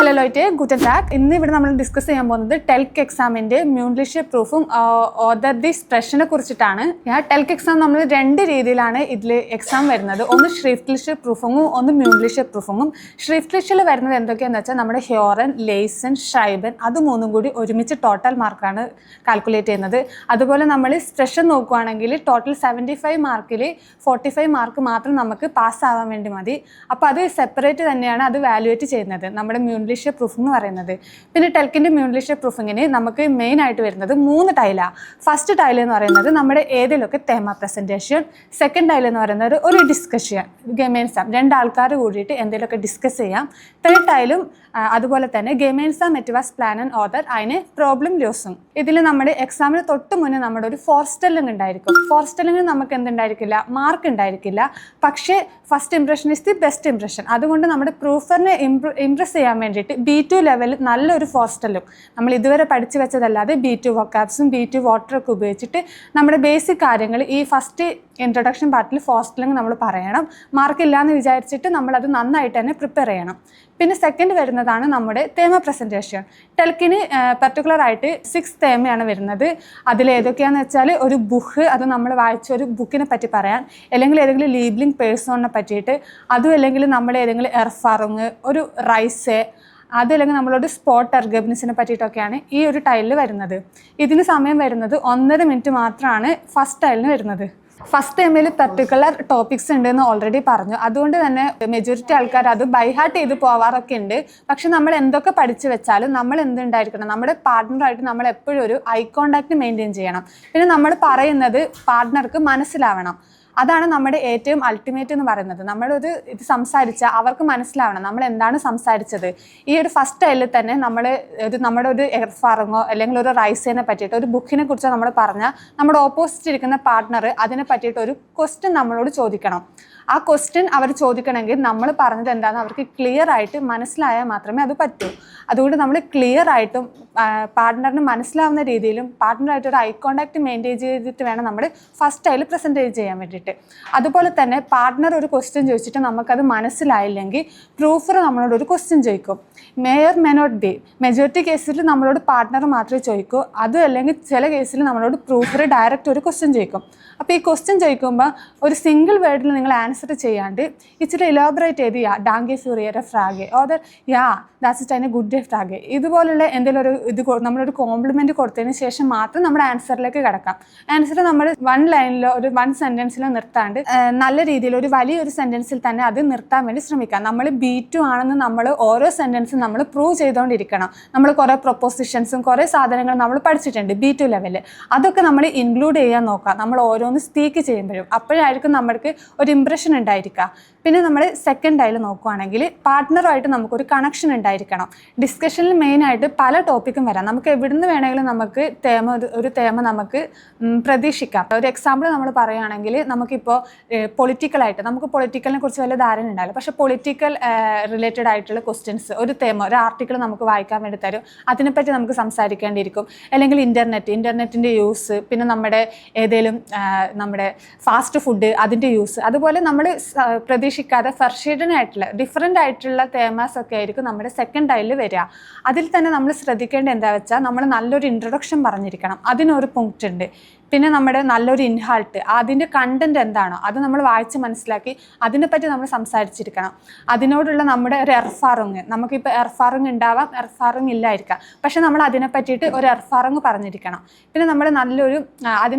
Hello ലോയ്റ്റെ, ഗുഡൻ tag. ഇന്ന് ഇവിടെ നമ്മൾ ഡിസ്കസ് ചെയ്യാൻ പോകുന്നത് ടെൽക്ക് എക്സാമിൻ്റെ മ്യൂൺലിഷ് പ്രൂഫും ഓദർ ദി സ്പ്രെഷനെ കുറിച്ചിട്ടാണ്. ടെൽക്ക് എക്സാം നമ്മൾ രണ്ട് രീതിയിലാണ് ഇതിൽ എക്സാം വരുന്നത്. ഒന്ന് ഷ്രിഫ്റ്റ്ലിഷ് പ്രൂഫിങ്ങും ഒന്ന് മ്യൂൺലിഷ് പ്രൂഫിങ്ങും. ഷ്രിഫ്റ്റ്ലിഷിൽ വരുന്നത് എന്തൊക്കെയാണെന്ന് വെച്ചാൽ നമ്മുടെ ഹ്യോറൻ, ലേസൺ, ഷൈബൻ അത് മൂന്നും കൂടി ഒരുമിച്ച് ടോട്ടൽ മാർക്കാണ് കാൽക്കുലേറ്റ് ചെയ്യുന്നത്. അതുപോലെ നമ്മൾ സ്പ്രെഷൻ നോക്കുകയാണെങ്കിൽ ടോട്ടൽ 75 മാർക്കിൽ 45 മാർക്ക് മാത്രം നമുക്ക് പാസ്സാവാൻ വേണ്ടി മതി. അപ്പോൾ അത് സെപ്പറേറ്റ് തന്നെയാണ് അത് വാല്യുവേറ്റ് ചെയ്യുന്നത്, നമ്മുടെ മ്യൂൺലിഷ് പ്രൂഫിംഗ് എന്ന് പറയുന്നത്. പിന്നെ ടെൽക്കിൻ്റെ മ്യൂൺലിഷ് പ്രൂഫിങ്ങിന് നമുക്ക് മെയിൻ ആയിട്ട് വരുന്നത് 3 ടൈലാണ്. ഫസ്റ്റ് ടൈൽ എന്ന് പറയുന്നത് നമ്മുടെ ഏതിലൊക്കെ തേമ പ്രസൻറ്റേഷൻ. സെക്കൻഡ് ടൈൽ എന്ന് പറയുന്നത് ഒരു ഡിസ്കഷൻ, ഗെയിംസ് രണ്ടാൾക്കാർ കൂടിയിട്ട് എന്തെങ്കിലുമൊക്കെ ഡിസ്കസ് ചെയ്യാം. തേർഡ് ടൈലും അതുപോലെ തന്നെ ഗെയിംസ് മെറ്റവാസ് പ്ലാൻ ആൻഡ് ഓദർ, അതിന് പ്രോബ്ലം ലൂസും. ഇതിൽ നമ്മുടെ എക്സാമിന് തൊട്ട് മുന്നേ നമ്മുടെ ഒരു ഫോർസ്റ്റലിംഗ് ഉണ്ടായിരിക്കും. ഫോർസ്റ്റലിംഗ് നമുക്ക് എന്തുണ്ടായിരിക്കില്ല, മാർക്ക് ഉണ്ടായിരിക്കില്ല. പക്ഷേ first impression is the best impression. അതുകൊണ്ട് നമ്മുടെ പ്രൂഫറിനെ ഇംപ്രസ് ചെയ്യാൻ വേണ്ടിയിട്ട് B2 ലെവലിൽ നല്ലൊരു ഫോർസ്റ്റലും നമ്മൾ ഇതുവരെ പഠിച്ചു വെച്ചതല്ലാതെ B2 വൊക്കാബ്സും B2 വാട്ടറൊക്കെ ഉപയോഗിച്ചിട്ട് നമ്മുടെ ബേസിക് കാര്യങ്ങൾ ഈ ഫസ്റ്റ് ഇൻട്രൊഡക്ഷൻ പാർട്ടിൽ ഫോർസ്റ്റലിംഗ് നമ്മൾ പറയണം. മാർക്കില്ല എന്ന് വിചാരിച്ചിട്ട് നമ്മളത് നന്നായിട്ട് തന്നെ പ്രിപ്പയർ ചെയ്യണം. പിന്നെ സെക്കൻഡ് വരുന്നതാണ് നമ്മുടെ തേമ പ്രസൻറ്റേഷൻ. ടെൽക്കിന് പെർട്ടിക്കുലർ ആയിട്ട് 6 തേമയാണ് വരുന്നത്. അതിലേതൊക്കെയാണെന്ന് വെച്ചാൽ ഒരു ബുക്ക്, അത് നമ്മൾ വായിച്ച ഒരു ബുക്കിനെ പറ്റി പറയാൻ, അല്ലെങ്കിൽ ഏതെങ്കിലും ലീബ്ലിംഗ് പേഴ്സണിനെ പറ്റിയിട്ട്, അതും അല്ലെങ്കിൽ നമ്മൾ ഏതെങ്കിലും എർഫാറുങ്, ഒരു റൈസെ, അതല്ലെങ്കിൽ നമ്മളോട് സ്പോട്ട് എർഗബ്നിസിനെ പറ്റിയിട്ടൊക്കെയാണ് ഈ ഒരു ടൈലിൽ വരുന്നത്. ഇതിന് സമയം വരുന്നത് 1.5 മിനിറ്റ് മാത്രമാണ് ഫസ്റ്റ് ടൈലിന് വരുന്നത്. ഫസ്റ്റ് ടൈമിൽ പെർട്ടിക്കുലർ ടോപ്പിക്സ് ഉണ്ടെന്ന് ഓൾറെഡി പറഞ്ഞു. അതുകൊണ്ട് തന്നെ മെജോറിറ്റി ആൾക്കാർ അത് ബൈഹാർട്ട് ചെയ്ത് പോവാറൊക്കെ ഉണ്ട്. പക്ഷെ നമ്മൾ എന്തൊക്കെ പഠിച്ചു വെച്ചാലും നമ്മൾ എന്തുണ്ടായിരിക്കണം, നമ്മുടെ പാർട്ട്ണറായിട്ട് നമ്മൾ എപ്പോഴും ഒരു ഐ കോണ്ടാക്ട് മെയിൻറ്റെയിൻ ചെയ്യണം. പിന്നെ നമ്മൾ പറയുന്നത് പാർട്ട്ണർക്ക് മനസ്സിലാവണം. അതാണ് നമ്മുടെ ഏറ്റവും അൾട്ടിമേറ്റ് എന്ന് പറയുന്നത്. നമ്മളൊരു ഇത് സംസാരിച്ചാൽ അവർക്ക് മനസ്സിലാവണം നമ്മൾ എന്താണ് സംസാരിച്ചത്. ഈ ഒരു ഫസ്റ്റ് ടൈലിൽ തന്നെ നമ്മുടെ ഒരു എർഫാറങ്ങോ അല്ലെങ്കിൽ ഒരു റൈസേനെ പറ്റിയിട്ട് ഒരു ബുക്കിനെ കുറിച്ച് നമ്മൾ പറഞ്ഞാൽ നമ്മുടെ ഓപ്പോസിറ്റ് ഇരിക്കുന്ന പാർട്ട്ണർ അതിനെ പറ്റിയിട്ട് ഒരു ക്വസ്റ്റ്യൻ നമ്മളോട് ചോദിക്കണം. ആ ക്വസ്റ്റ്യൻ അവർ ചോദിക്കണമെങ്കിൽ നമ്മൾ പറഞ്ഞത് എന്താണെന്ന് അവർക്ക് ക്ലിയർ ആയിട്ട് മനസ്സിലായാൽ മാത്രമേ അത് പറ്റൂ. അതുകൊണ്ട് നമ്മൾ ക്ലിയർ ആയിട്ടും പാർട്ട്ണറിന് മനസ്സിലാവുന്ന രീതിയിലും പാർട്ട്ണറായിട്ട് ഒരു ഐ കോണ്ടാക്ട് മെയിൻറ്റെയിൻ ചെയ്തിട്ട് വേണം നമ്മൾ ഫസ്റ്റ് ടൈൽ പ്രസൻറ്റ് ചെയ്യാൻ വേണ്ടിയിട്ട്. അതുപോലെ തന്നെ പാർട്ട്ണർ ഒരു ക്വസ്റ്റ്യൻ ചോദിച്ചിട്ട് നമുക്കത് മനസ്സിലായില്ലെങ്കിൽ പ്രൂഫർ നമ്മളോട് ഒരു ക്വസ്റ്റ്യൻ ചോദിക്കും. May or may not be. Majority കേസിൽ നമ്മളോട് പാർട്ട്ണർ മാത്രമേ ചോദിക്കൂ. അതും അല്ലെങ്കിൽ ചില കേസിൽ നമ്മളോട് പ്രൂഫർ ഡയറക്റ്റ് ഒരു ക്വസ്റ്റ്യൻ ചോദിക്കും. അപ്പോൾ ഈ ക്വസ്റ്റ്യൻ ചോദിക്കുമ്പോൾ ഒരു സിംഗിൾ വേർഡിൽ നിങ്ങൾ ആൻസർ ചെയ്യാണ്ട് ഇച്ചിരി ഇലോബറേറ്റ് ചെയ്ത് ഡാങ്കെ ഫ്യൂറിയറെ ഫ്രാഗെ ഓദർ ദാറ്റ്സ് ഇറ്റ് ഗുഡ് ഡേ ഫ്രാഗെ ഇതുപോലുള്ള എന്തെങ്കിലും ഒരു നമ്മളൊരു കോംപ്ലിമെൻറ്റ് കൊടുത്തതിന് ശേഷം മാത്രം നമ്മുടെ ആൻസറിലേക്ക് കിടക്കാം. ആൻസർ നമ്മൾ 1 ലൈനിലോ ഒരു 1 സെൻറ്റൻസിലോ നിർത്താണ്ട് നല്ല രീതിയിൽ ഒരു വലിയൊരു സെൻറ്റൻസിൽ തന്നെ അത് നിർത്താൻ വേണ്ടി ശ്രമിക്കാം. നമ്മൾ B2 ആണെന്ന് നമ്മൾ ഓരോ സെൻറ്റൻസും നമ്മൾ പ്രൂവ് ചെയ്തുകൊണ്ടിരിക്കണം. നമ്മൾ കുറേ പ്രൊപ്പോസിഷൻസും കുറേ സാധനങ്ങളും നമ്മൾ പഠിച്ചിട്ടുണ്ട് B2 ലെവലിൽ. അതൊക്കെ നമ്മൾ ഇൻക്ലൂഡ് ചെയ്യാൻ നോക്കാം നമ്മൾ ഓരോന്ന് സ്പീക്ക് ചെയ്യുമ്പോഴും. അപ്പോഴായിരിക്കും നമ്മൾക്ക് ഒരു ഇംപ്രഷൻ ഉണ്ടായിരിക്കുക. പിന്നെ നമ്മൾ സെക്കൻഡ് ടൈൽ നോക്കുകയാണെങ്കിൽ പാർട്ട്ണറുമായിട്ട് നമുക്കൊരു കണക്ഷൻ ഉണ്ടായിരിക്കണം. ഡിസ്കഷനിൽ മെയിനായിട്ട് പല ടോപ്പിക്കും വരാം. നമുക്ക് എവിടുന്ന് വേണമെങ്കിലും നമുക്ക് ഒരു തേമ നമുക്ക് പ്രതീക്ഷിക്കാം. ഒരു എക്സാമ്പിൾ നമ്മൾ പറയുകയാണെങ്കിൽ നമുക്കിപ്പോൾ പൊളിറ്റിക്കലായിട്ട് നമുക്ക് പൊളിറ്റിക്കലിനെ കുറിച്ച് വല്ല ധാരണ ഉണ്ടാവില്ല. പക്ഷേ പൊളിറ്റിക്കൽ റിലേറ്റഡ് ആയിട്ടുള്ള ക്വസ്റ്റ്യൻസ് ഒരു തേമ ഒരു ആർട്ടിക്കിൾ നമുക്ക് വായിക്കാൻ വേണ്ടി തരും. അതിനെപ്പറ്റി നമുക്ക് സംസാരിക്കേണ്ടിയിരിക്കും. അല്ലെങ്കിൽ ഇൻ്റർനെറ്റിൻ്റെ യൂസ്, പിന്നെ നമ്മുടെ ഏതെങ്കിലും നമ്മുടെ ഫാസ്റ്റ് ഫുഡ് അതിൻ്റെ യൂസ്, അതുപോലെ നമ്മൾ പ്രതീക്ഷിക്കാതെ ഫർഷീഡനായിട്ടുള്ള ഡിഫറെൻ്റ് ആയിട്ടുള്ള തേമാസ് ഒക്കെ ആയിരിക്കും നമ്മുടെ സെക്കൻഡ് ടൈലിൽ വരിക. അതിൽ തന്നെ നമ്മൾ ശ്രദ്ധിക്കേണ്ടത് എന്താ വെച്ചാൽ നമ്മൾ നല്ലൊരു ഇൻട്രൊഡക്ഷൻ പറഞ്ഞിരിക്കണം. അതിനൊരു പോയിന്റ് ഉണ്ട്. പിന്നെ നമ്മുടെ നല്ലൊരു ഇൻഹാൾട്ട്, അതിൻ്റെ കണ്ടൻറ് എന്താണോ അത് നമ്മൾ വായിച്ച് മനസ്സിലാക്കി അതിനെപ്പറ്റി നമ്മൾ സംസാരിച്ചിരിക്കണം. അതിനോടുള്ള നമ്മുടെ ഒരു എർഫാറിങ്, നമുക്കിപ്പോൾ എർഫാറിങ് ഉണ്ടാവാം, എർഫാറിങ് ഇല്ലായിരിക്കാം, പക്ഷെ നമ്മൾ അതിനെ പറ്റിയിട്ട് ഒരു എർഫാറിങ് പറഞ്ഞിരിക്കണം. പിന്നെ നമ്മൾ നല്ലൊരു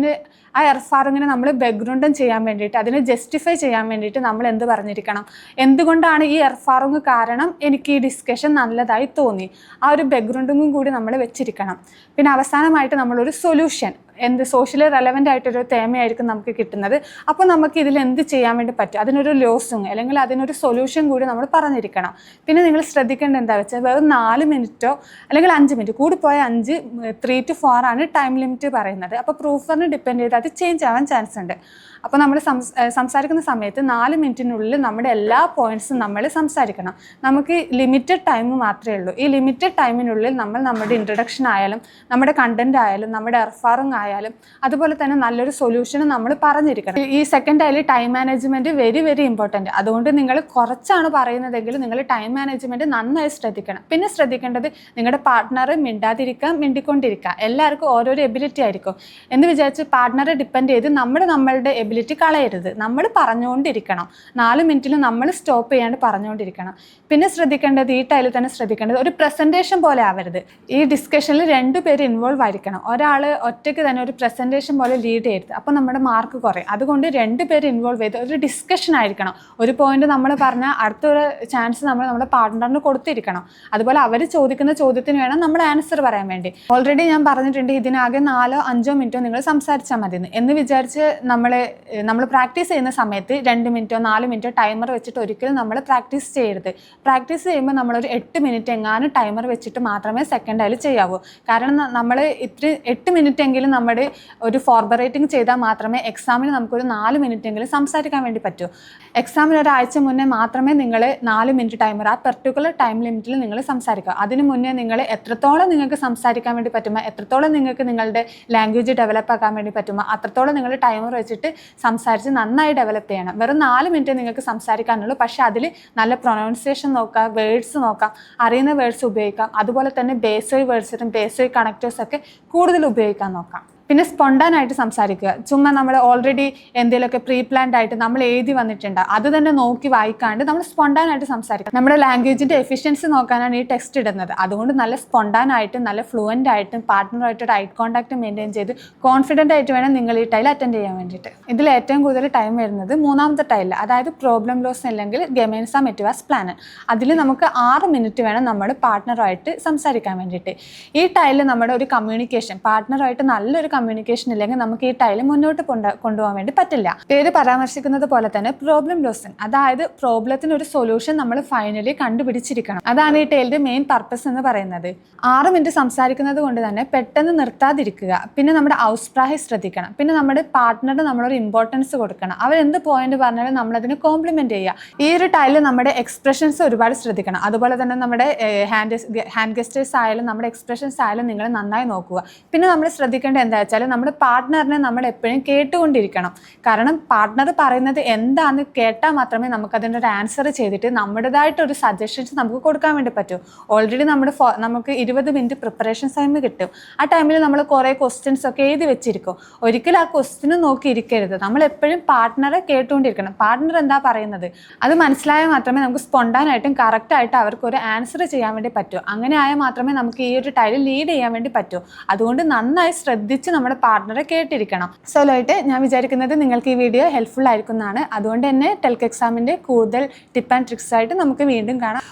ആ എർഫാറിങ്ങിനെ നമ്മൾ ബാക്ക്ഗ്രൗണ്ടും ചെയ്യാൻ വേണ്ടിയിട്ട് അതിനെ ജസ്റ്റിഫൈ ചെയ്യാൻ വേണ്ടിയിട്ട് നമ്മൾ എന്ത് പറഞ്ഞിരിക്കണം, എന്തുകൊണ്ടാണ് ഈ എർഫാറിങ് കാരണം എനിക്ക് ഈ ഡിസ്കഷൻ നല്ലതായി തോന്നി, ആ ഒരു ബാക്ക്ഗ്രൗണ്ടും കൂടി നമ്മൾ വെച്ചിരിക്കണം. പിന്നെ അവസാനമായിട്ട് നമ്മളൊരു സൊല്യൂഷൻ, സോഷ്യലി റെലവൻ്റ് ആയിട്ടൊരു തേമയായിരിക്കും നമുക്ക് കിട്ടുന്നത്. അപ്പോൾ നമുക്ക് ഇതിൽ എന്ത് ചെയ്യാൻ വേണ്ടി പറ്റും, അതിനൊരു ലോസും അല്ലെങ്കിൽ അതിനൊരു സൊല്യൂഷൻ കൂടി നമ്മൾ പറഞ്ഞിരിക്കണം. പിന്നെ നിങ്ങൾ ശ്രദ്ധിക്കേണ്ടത് എന്താ വെച്ചാൽ വെറും 4 മിനിറ്റോ അല്ലെങ്കിൽ 5 മിനിറ്റ് കൂടിപ്പോയ 3 to 4 ആണ് ടൈം ലിമിറ്റ് പറയുന്നത്. അപ്പോൾ പ്രൂഫറിന് ഡിപ്പെൻഡ് ചെയ്ത് അത് ചേഞ്ച് ആവാൻ ചാൻസ് ഉണ്ട്. അപ്പോൾ നമ്മൾ സംസാരിക്കുന്ന സമയത്ത് 4 മിനിറ്റിനുള്ളിൽ നമ്മുടെ എല്ലാ പോയിന്റ്സും നമ്മൾ സംസാരിക്കണം. നമുക്ക് ലിമിറ്റഡ് ടൈം മാത്രമേ ഉള്ളൂ. ഈ ലിമിറ്റഡ് ടൈമിനുള്ളിൽ നമ്മൾ നമ്മുടെ ഇൻട്രഡക്ഷൻ ആയാലും നമ്മുടെ കണ്ടന്റ് ആയാലും നമ്മുടെ എർഫാറിങ് ആയാലും അതുപോലെ തന്നെ നല്ലൊരു സൊല്യൂഷനും നമ്മൾ പറഞ്ഞിരിക്കണം. ഈ സെക്കൻഡ് ആയാലും time management very very important. അതുകൊണ്ട് നിങ്ങൾ കുറച്ചാണ് പറയുന്നതെങ്കിൽ നിങ്ങൾ ടൈം മാനേജ്മെന്റ് നന്നായി ശ്രദ്ധിക്കണം. പിന്നെ ശ്രദ്ധിക്കേണ്ടത് നിങ്ങളുടെ പാർട്ട്ണർ മിണ്ടാതിരിക്കുക, മിണ്ടിക്കൊണ്ടിരിക്കുക. എല്ലാവർക്കും ഓരോരോ എബിലിറ്റി ആയിരിക്കും എന്ന് വിചാരിച്ച് പാർട്ട്ണറെ ഡിപ്പെൻഡ് ചെയ്ത് നമ്മളുടെ എബിലിറ്റി കളയരുത്. നമ്മൾ പറഞ്ഞുകൊണ്ടിരിക്കണം. 4 മിനിറ്റിൽ നമ്മൾ സ്റ്റോപ്പ് ചെയ്യാണ്ട് പറഞ്ഞുകൊണ്ടിരിക്കണം. പിന്നെ ശ്രദ്ധിക്കേണ്ടത് ഈ ടൈമിൽ തന്നെ ശ്രദ്ധിക്കേണ്ടത് ഒരു പ്രസൻറ്റേഷൻ പോലെ ആവരുത്. ഈ ഡിസ്കഷനിൽ 2 പേര് ഇൻവോൾവ് ആയിരിക്കണം. ഒരാൾ ഒറ്റയ്ക്ക് തന്നെ ഒരു പ്രസൻറ്റേഷൻ പോലെ ലീഡ് ചെയ്യരുത്. അപ്പോൾ നമ്മുടെ മാർക്ക് കുറയും. അതുകൊണ്ട് 2 പേര് ഇൻവോൾവ് ചെയ്ത് ഒരു ഡിസ്കഷൻ ആയിരിക്കണം. ഒരു പോയിന്റ് നമ്മൾ പറഞ്ഞാൽ അടുത്തൊരു ചാൻസ് നമ്മൾ നമ്മുടെ പാർട്ട്ണറിന് കൊടുത്തിരിക്കണം. അതുപോലെ അവർ ചോദിക്കുന്ന ചോദ്യത്തിന് വേണം നമ്മൾ ആൻസർ പറയാൻ വേണ്ടി. ഓൾറെഡി ഞാൻ പറഞ്ഞിട്ടുണ്ട് ഇതിനാകെ 4-5 മിനിറ്റോ നിങ്ങൾ സംസാരിച്ചാൽ മതി എന്ന് വിചാരിച്ച് നമ്മൾ പ്രാക്ടീസ് ചെയ്യുന്ന സമയത്ത് 2 മിനിറ്റോ 4 മിനിറ്റോ ടൈമർ വെച്ചിട്ട് ഒരിക്കലും നമ്മൾ പ്രാക്ടീസ് ചെയ്യരുത്. പ്രാക്ടീസ് ചെയ്യുമ്പോൾ നമ്മളൊരു 8 മിനിറ്റ് എങ്ങാനും ടൈമർ വെച്ചിട്ട് മാത്രമേ സെക്കൻഡ് ആയാലും ചെയ്യാവൂ. കാരണം നമ്മൾ 8 മിനിറ്റ് എങ്കിലും നമ്മുടെ ഒരു ഫോർബറേറ്റിംഗ് ചെയ്താൽ മാത്രമേ എക്സാമിന് നമുക്കൊരു 4 മിനിറ്റ് എങ്കിലും സംസാരിക്കാൻ വേണ്ടി പറ്റൂ. എക്സാമിന് ഒരാഴ്ച മുന്നേ മാത്രമേ നിങ്ങൾ 4 മിനിറ്റ് ടൈമർ ആ പെർട്ടിക്കുലർ ടൈം ലിമിറ്റിൽ നിങ്ങൾ സംസാരിക്കുക. അതിന് മുന്നേ നിങ്ങൾ എത്രത്തോളം നിങ്ങൾക്ക് സംസാരിക്കാൻ വേണ്ടി പറ്റുമോ, എത്രത്തോളം നിങ്ങൾക്ക് നിങ്ങളുടെ ലാംഗ്വേജ് ഡെവലപ്പ് ആക്കാൻ വേണ്ടി പറ്റുമോ അത്രത്തോളം നിങ്ങൾ ടൈമർ വെച്ചിട്ട് സംസാരിച്ച് നന്നായി ഡെവലപ്പ് ചെയ്യണം. വെറും 4 മിനിറ്റ് നിങ്ങൾക്ക് സംസാരിക്കാനുള്ളൂ. പക്ഷേ അതിൽ നല്ല പ്രൊനൗൺസിയേഷൻ നോക്കുക, വേർഡ്സ് നോക്കാം, അറിയുന്ന വേർഡ്സ് ഉപയോഗിക്കാം. അതുപോലെ തന്നെ ബേസോയ് വേർഡ്സും ബേസോയ് കണക്റ്റേഴ്സ് ഒക്കെ കൂടുതൽ ഉപയോഗിക്കാൻ നോക്കാം. പിന്നെ സ്പോണ്ടാനായിട്ട് സംസാരിക്കുക. ചുമ്മാ നമ്മൾ ഓൾറെഡി എന്തെങ്കിലുമൊക്കെ പ്രീ പ്ലാൻഡ് ആയിട്ട് നമ്മൾ എഴുതി വന്നിട്ടുണ്ട് അത് തന്നെ നോക്കി വായിക്കാണ്ട് നമ്മൾ സ്പോണ്ടാനായിട്ട് സംസാരിക്കുക. നമ്മുടെ ലാംഗ്വേജിൻ്റെ എഫിഷ്യൻസി നോക്കാനാണ് ഈ ടെക്സ്റ്റ് ഇടുന്നത്. അതുകൊണ്ട് നല്ല സ്പോണ്ടാനായിട്ടും നല്ല ഫ്ലുവൻ്റ് ആയിട്ടും പാർട്ട്ണറായിട്ട് ഐ കോൺടാക്ട് മെയിൻറ്റെയിൻ ചെയ്ത് കോൺഫിഡൻ്റ് ആയിട്ട് വേണം നിങ്ങൾ ഈ ടൈൽ അറ്റൻഡ് ചെയ്യാൻ വേണ്ടിയിട്ട്. ഇതിൽ ഏറ്റവും കൂടുതൽ ടൈം വരുന്നത് 3ാമത്തെ ടൈലിൽ, അതായത് പ്രോബ്ലം ലോസ് അല്ലെങ്കിൽ ഗെമേൻസ മെറ്റിവാസ് പ്ലാൻ. അതിൽ നമുക്ക് 6 മിനിറ്റ് വേണം നമ്മൾ പാർട്ട്ണറായിട്ട് സംസാരിക്കാൻ വേണ്ടിയിട്ട്. ഈ ടൈലിൽ നമ്മുടെ ഒരു കമ്മ്യൂണിക്കേഷൻ പാർട്ട്ണറായിട്ട് നല്ലൊരു കമ്മ്യൂണിക്കേഷൻ ഇല്ലെങ്കിൽ നമുക്ക് ഈ ടൈല് മുന്നോട്ട് കൊണ്ടുപോകാൻ വേണ്ടി പറ്റില്ല. പേര് പരാമർശിക്കുന്നത് പോലെ തന്നെ പ്രോബ്ലം ലോസിംഗ്, അതായത് പ്രോബ്ലത്തിന് ഒരു സൊല്യൂഷൻ നമ്മൾ ഫൈനലി കണ്ടുപിടിച്ചിരിക്കണം. അതാണ് ഈ ടൈലിന്റെ മെയിൻ പർപ്പസ് എന്ന് പറയുന്നത്. 6 മിനിറ്റ് സംസാരിക്കുന്നത് കൊണ്ട് തന്നെ പെട്ടെന്ന് നിർത്താതിരിക്കുക. പിന്നെ നമ്മുടെ ഔസ്പ്രാഹി ശ്രദ്ധിക്കണം. പിന്നെ നമ്മുടെ പാർട്ട്ണറിന് നമ്മളൊരു ഇമ്പോർട്ടൻസ് കൊടുക്കണം. അവരെന്ത് പോയിന്റ് പറഞ്ഞാലും നമ്മളതിന് കോംപ്ലിമെന്റ് ചെയ്യുക. ഈ ഒരു ടൈലിൽ നമ്മുടെ എക്സ്പ്രഷൻസ് ഒരുപാട് ശ്രദ്ധിക്കണം. അതുപോലെ തന്നെ നമ്മുടെ ഹാൻഡ് ഗെസ്റ്റേഴ്സ് ആയാലും നമ്മുടെ എക്സ്പ്രഷൻസ് ആയാലും നിങ്ങൾ നന്നായി നോക്കുക. പിന്നെ നമ്മൾ ശ്രദ്ധിക്കേണ്ടത് എന്താ വെച്ചാൽ നമ്മുടെ പാർട്ട്ണറിനെ നമ്മൾ എപ്പോഴും കേട്ടുകൊണ്ടിരിക്കണം. കാരണം പാർട്ട്ണർ പറയുന്നത് എന്താണെന്ന് കേട്ടാൽ മാത്രമേ നമുക്കതിൻ്റെ ഒരു ആൻസർ ചെയ്തിട്ട് നമ്മുടേതായിട്ടൊരു സജഷൻസ് നമുക്ക് കൊടുക്കാൻ വേണ്ടി പറ്റൂ. ഓൾറെഡി നമുക്ക് 20 മിനിറ്റ് പ്രിപ്പറേഷൻ ടൈം കിട്ടും. ആ ടൈമിൽ നമ്മൾ കുറേ ക്വസ്റ്റ്യൻസ് ഒക്കെ എഴുതി വെച്ചിരിക്കും. ഒരിക്കലും ആ ക്വസ്റ്റ്യന് നോക്കി ഇരിക്കരുത്. നമ്മൾ എപ്പോഴും പാർട്ട്ണറെ കേട്ടുകൊണ്ടിരിക്കണം. പാർട്ട്ണർ എന്താ പറയുന്നത് അത് മനസ്സിലായാൽ മാത്രമേ നമുക്ക് സ്പോണ്ടാനായിട്ടും കറക്റ്റായിട്ട് അവർക്ക് ഒരു ആൻസർ ചെയ്യാൻ വേണ്ടി പറ്റൂ. അങ്ങനെ ആയാൽ മാത്രമേ നമുക്ക് ഈ ഒരു ടൈലിൽ ലീഡ് ചെയ്യാൻ വേണ്ടി പറ്റൂ. അതുകൊണ്ട് നന്നായി ശ്രദ്ധിച്ച് നമ്മുടെ പാർട്ട്ണറെ കേട്ടിരിക്കണം. സോലോയിട്ട് ഞാൻ വിചാരിക്കുന്നത് നിങ്ങൾക്ക് ഈ വീഡിയോ ഹെൽപ്ഫുൾ ആയിരിക്കുന്നതാണ്. അതുകൊണ്ട് തന്നെ ടെൽക്ക് എക്സാമിൻ്റെ കൂടുതൽ ടിപ്പ് ആൻഡ് ട്രിക്സ് ആയിട്ട് നമുക്ക് വീണ്ടും കാണാം.